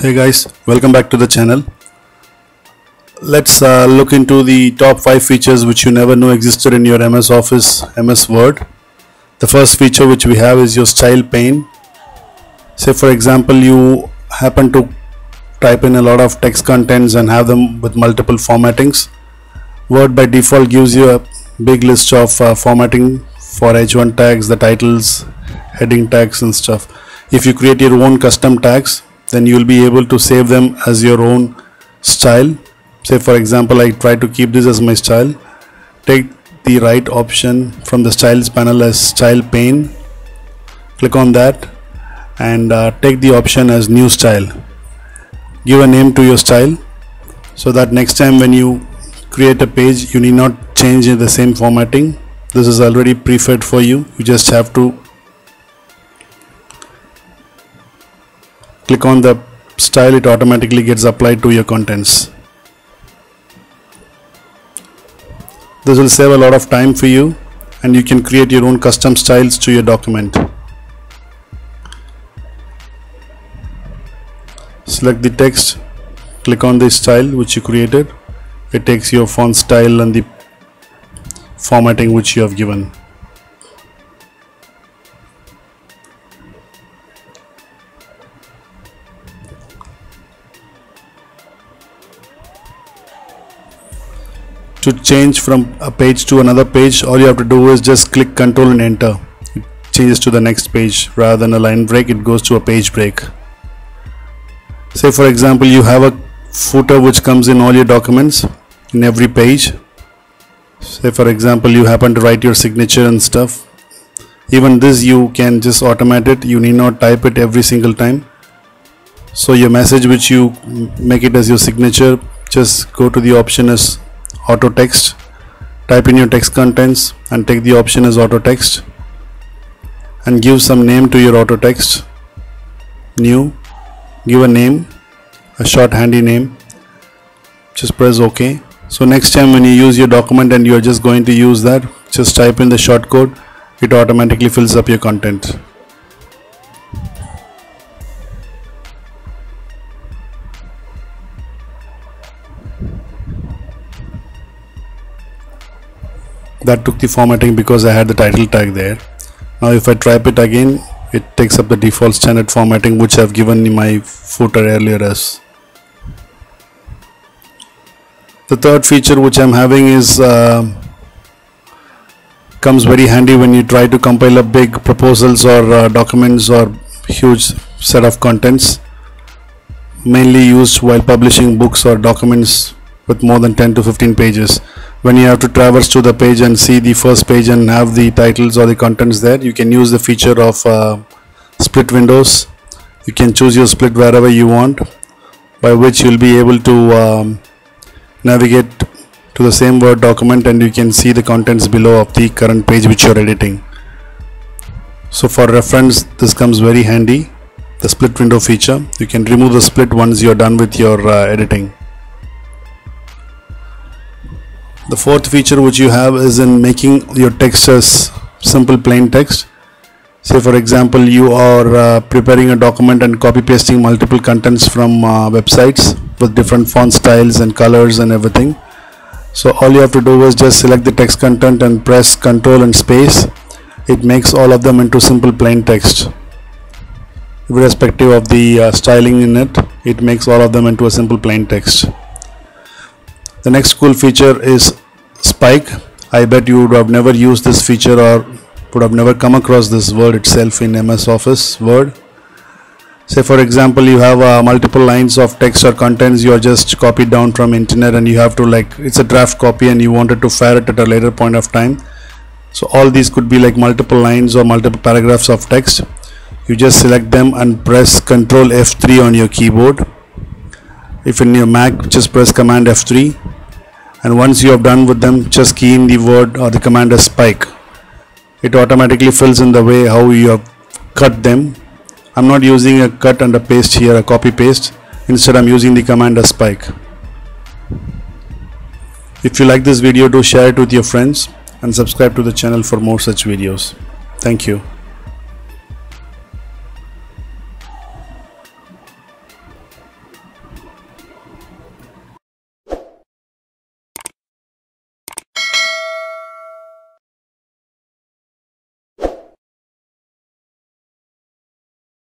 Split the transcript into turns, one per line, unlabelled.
Hey guys, welcome back to the channel. Let's look into the top 5 features which you never knew existed in your MS Office, MS Word. The first feature which we have is your style pane. Say for example you happen to type in a lot of text contents and have them with multiple formattings. Word by default gives you a big list of formatting for H1 tags, the titles, heading tags and stuff. If you create your own custom tags, then you will be able to save them as your own style. Say for example I try to keep this as my style. Take the right option from the styles panel as style pane, click on that and take the option as new style. Give a name to your style so that next time when you create a page you need not change in the same formatting. This is already prefed for you. You just have to click on the style, it automatically gets applied to your contents. This will save a lot of time for you and you can create your own custom styles to your document. Select the text, click on the style which you created. It takes your font style and the formatting which you have given. To change from a page to another page, all you have to do is just click Ctrl and enter. It changes to the next page. Rather than a line break, it goes to a page break. Say for example you have a footer which comes in all your documents in every page. Say for example you happen to write your signature and stuff. Even this you can just automate it. You need not type it every single time. So your message which you make it as your signature, just go to the option as auto text, type in your text contents and take the option as auto text and give some name to your auto text. New, give a name, a short handy name, just press OK. So next time when you use your document and you are just going to use that, just type in the short code, it automatically fills up your content. That took the formatting because I had the title tag there. Now if I type it again, it takes up the default standard formatting which I've given in my footer earlier as. The third feature which I'm having is comes very handy when you try to compile up big proposals or documents or huge set of contents, mainly used while publishing books or documents with more than 10 to 15 pages. When you have to traverse to the page and see the first page and have the titles or the contents there, you can use the feature of split windows. You can choose your split wherever you want, by which you'll be able to navigate to the same Word document and you can see the contents below of the current page which you're editing. So for reference, this comes very handy, the split window feature. You can remove the split once you're done with your editing. The fourth feature which you have is in making your text as simple plain text. Say for example you are preparing a document and copy pasting multiple contents from websites with different font styles and colors and everything. So all you have to do is just select the text content and press Ctrl and space. It makes all of them into simple plain text. Irrespective of the styling in it, it makes all of them into a simple plain text. The next cool feature is Spike. I bet you would have never used this feature or would have never come across this word itself in MS Office Word. Say for example you have multiple lines of text or contents you are just copied down from internet and you have to it's a draft copy and you wanted to fire it at a later point of time. So all these could be like multiple lines or multiple paragraphs of text. You just select them and press Ctrl F3 on your keyboard. If in your Mac, just press Command F3 and once you have done with them, just key in the word or the command as Spike. It automatically fills in the way how you have cut them. I'm not using a cut and a paste here, a copy paste. Instead I'm using the command as Spike. If you like this video, do share it with your friends and subscribe to the channel for more such videos. Thank you.